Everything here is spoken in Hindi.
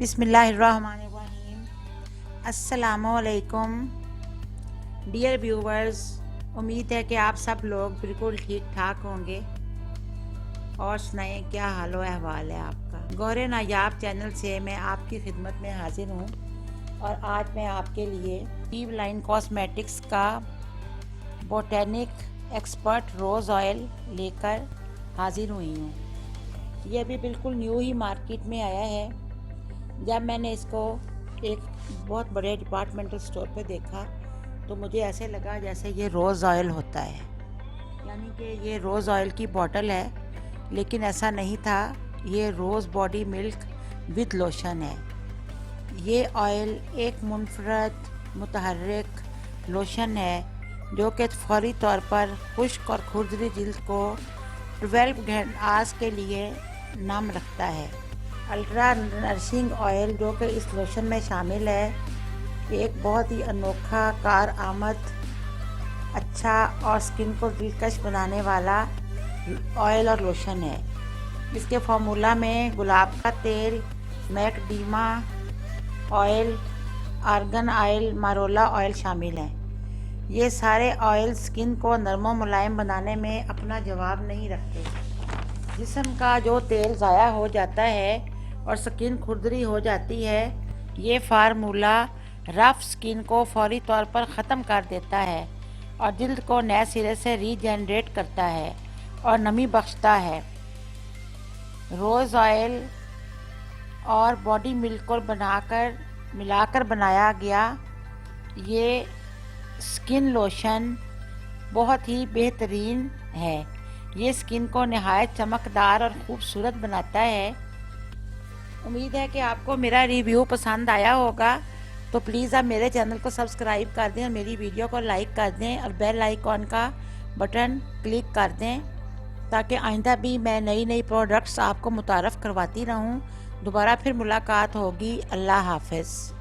बिस्मिल्लाहिर्रहमानिर्रहीम। अस्सलामुअलैकुम डियर व्यूवर्स, उम्मीद है कि आप सब लोग बिल्कुल ठीक ठाक होंगे। और सुनाएं, क्या हाल व अहवाल है आपका। गौरे नायाब चैनल से मैं आपकी खिदमत में हाजिर हूँ और आज मैं आपके लिए ईव लाइन कॉस्मेटिक्स का बोटेनिक एक्सपर्ट रोज़ ऑयल लेकर हाजिर हुई हूँ। ये अभी बिल्कुल न्यू ही मार्केट में आया है। जब मैंने इसको एक बहुत बड़े डिपार्टमेंटल स्टोर पे देखा तो मुझे ऐसे लगा जैसे ये रोज़ ऑयल होता है, यानी कि ये रोज़ ऑयल की बोतल है, लेकिन ऐसा नहीं था। ये रोज़ बॉडी मिल्क विद लोशन है। ये ऑयल एक मुनफरद मुतहर्रिक लोशन है जो कि फौरी तौर पर खुश्क और खुरदरी जिल्द को 12 आवर्स के लिए नम रखता है। अल्ट्रा नरिशिंग ऑयल जो कि इस लोशन में शामिल है, एक बहुत ही अनोखा कार आमद अच्छा और स्किन को दिलकश बनाने वाला ऑयल और लोशन है। इसके फार्मूला में गुलाब का तेल, मैकडीमा ऑयल, आर्गन ऑयल, मारोला ऑयल शामिल हैं। ये सारे ऑयल स्किन को नरम व मुलायम बनाने में अपना जवाब नहीं रखते। जिस्म का जो तेल ज़ाया हो जाता है और स्किन खुरदरी हो जाती है, ये फार्मूला रफ स्किन को फौरी तौर पर ख़त्म कर देता है और जिल्द को नए सिरे से रीजनरेट करता है और नमी बख्शता है। रोज़ ऑयल और बॉडी मिल्क को मिलाकर बनाया गया ये स्किन लोशन बहुत ही बेहतरीन है। ये स्किन को नहायत चमकदार और ख़ूबसूरत बनाता है। उम्मीद है कि आपको मेरा रिव्यू पसंद आया होगा, तो प्लीज़ आप मेरे चैनल को सब्सक्राइब कर दें और मेरी वीडियो को लाइक कर दें और बेल आइकॉन का बटन क्लिक कर दें, ताकि आइंदा भी मैं नई नई प्रोडक्ट्स आपको मुतारफ़ करवाती रहूं। दोबारा फिर मुलाकात होगी। अल्लाह हाफ़िज़।